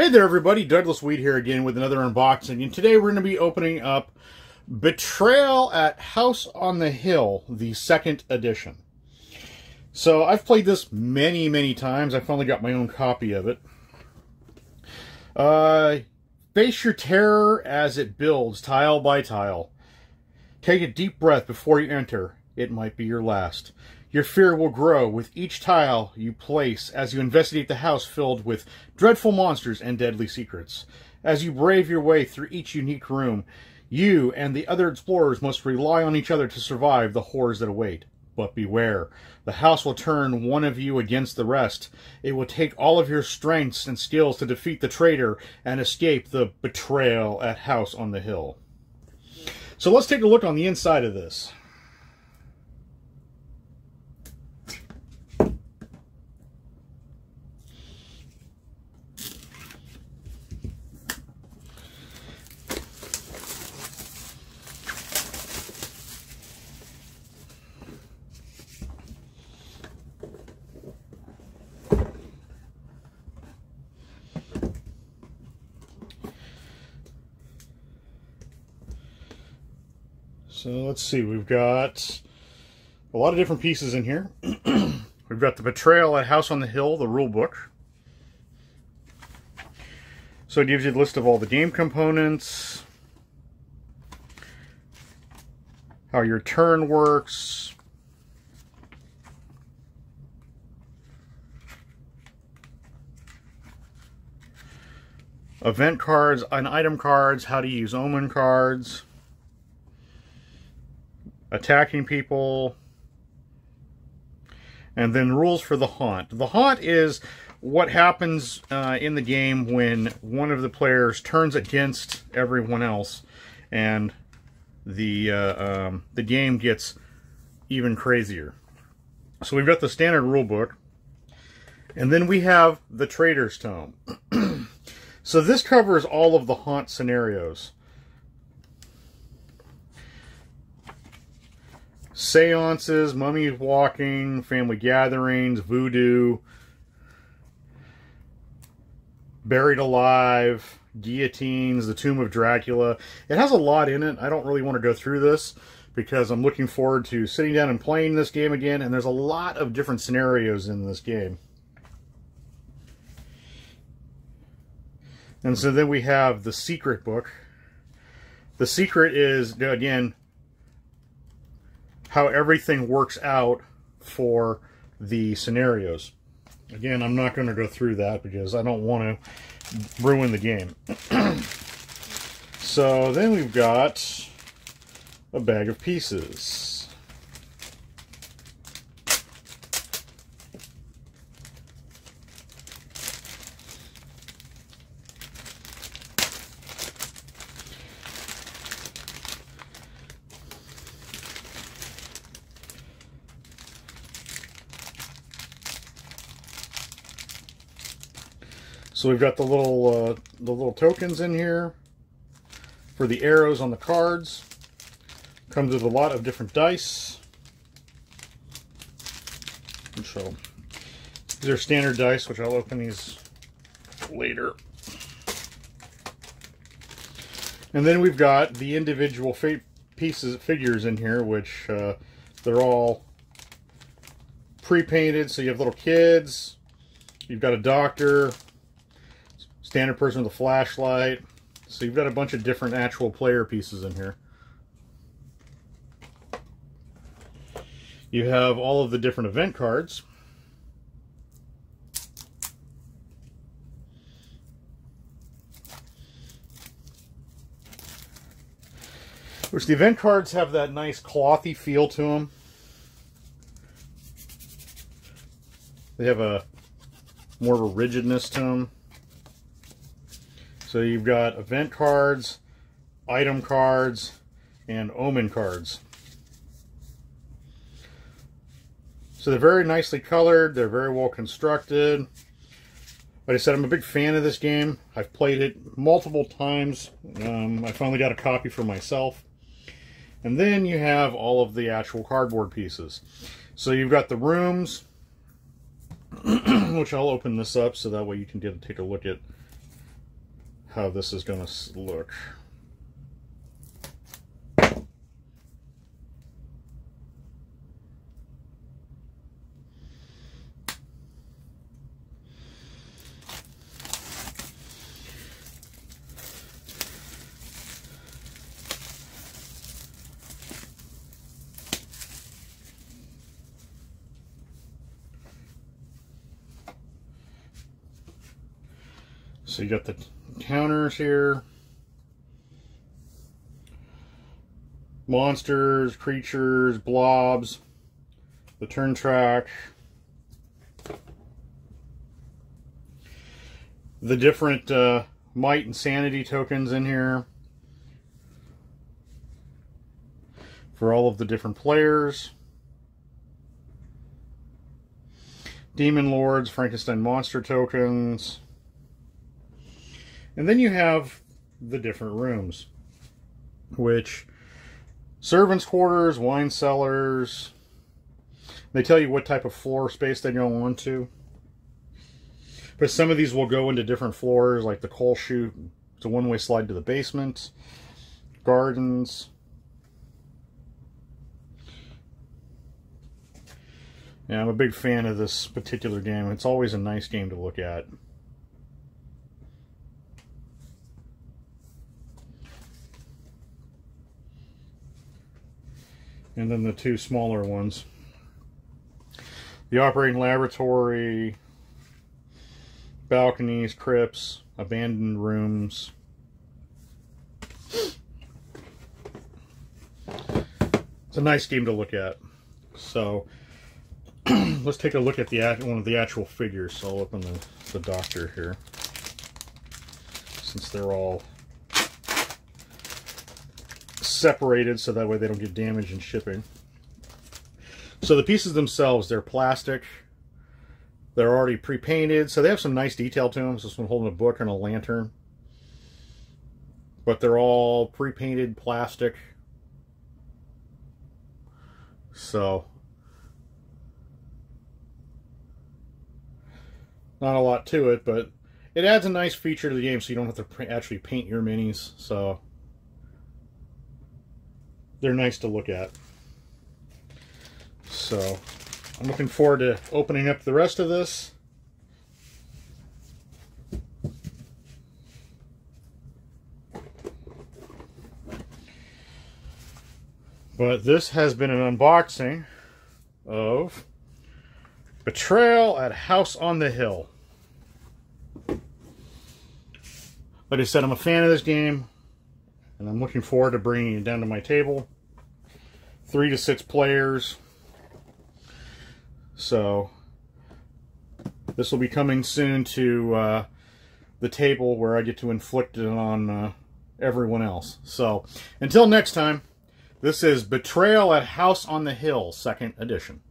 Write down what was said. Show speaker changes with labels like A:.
A: Hey there everybody, Douglas Weed here again with another unboxing, and today we're going to be opening up Betrayal at House on the Hill, the second edition. So I've played this many times. I finally got my own copy of it. Face your terror as it builds, tile by tile. Take a deep breath before you enter. It might be your last. Your fear will grow with each tile you place as you investigate the house filled with dreadful monsters and deadly secrets. As you brave your way through each unique room, you and the other explorers must rely on each other to survive the horrors that await. But beware, the house will turn one of you against the rest. It will take all of your strengths and skills to defeat the traitor and escape the betrayal at House on the Hill. So let's take a look on the inside of this. So let's see, we've got a lot of different pieces in here. We've got the Betrayal at House on the Hill, the rule book. So it gives you a list of all the game components, how your turn works, event cards and item cards, how to use omen cards, attacking people, and then rules for the haunt. The haunt is what happens in the game when one of the players turns against everyone else, and the game gets even crazier. So we've got the standard rule book, and then we have the Traitor's Tome. So this covers all of the haunt scenarios. Seances, mummy walking, family gatherings, voodoo, buried alive, guillotines, the Tomb of Dracula. It has a lot in it. I don't really want to go through this because I'm looking forward to sitting down and playing this game again, and there's a lot of different scenarios in this game. And so then we have the secret book. The secret is, again, how everything works out for the scenarios. Again, I'm not going to go through that because I don't want to ruin the game. So then we've got a bag of pieces. So we've got the little tokens in here for the arrows on the cards. Comes with a lot of different dice. So these are standard dice, which I'll open these later. And then we've got the individual figures in here, which they're all pre-painted. So you have little kids, you've got a doctor, standard person with a flashlight. So you've got a bunch of different actual player pieces in here. You have all of the different event cards. Which the event cards have that nice clothy feel to them. They have a more of a rigidness to them. So you've got event cards, item cards, and omen cards. So they're very nicely colored, they're very well constructed. Like I said, I'm a big fan of this game. I've played it multiple times. I finally got a copy for myself. And then you have all of the actual cardboard pieces. So you've got the rooms, which I'll open this up so that way you can take a look at how this is going to look. So you got the counters here, monsters, creatures, blobs, the turn track, the different might and sanity tokens in here for all of the different players, demon lords, Frankenstein monster tokens. And then you have the different rooms, which servants' quarters, wine cellars. They tell you what type of floor space they go onto. But some of these will go into different floors, like the coal chute. It's a one-way slide to the basement. Gardens. Yeah, I'm a big fan of this particular game. It's always a nice game to look at. And then the two smaller ones. The operating laboratory, balconies, crypts, abandoned rooms. It's a nice game to look at. So, let's take a look at one of the actual figures. So I'll open the doctor here, since they're all separated so that way they don't get damaged in shipping. So the pieces themselves, they're plastic. They're already pre-painted, so they have some nice detail to them. So this one holding a book and a lantern. But they're all pre-painted plastic. So not a lot to it, but it adds a nice feature to the game so you don't have to actually paint your minis. So they're nice to look at. So I'm looking forward to opening up the rest of this. But this has been an unboxing of Betrayal at House on the Hill. Like I said, I'm a fan of this game, and I'm looking forward to bringing it down to my table. 3 to 6 players. So this will be coming soon to the table where I get to inflict it on everyone else. So until next time, this is Betrayal at House on the Hill, 2nd edition.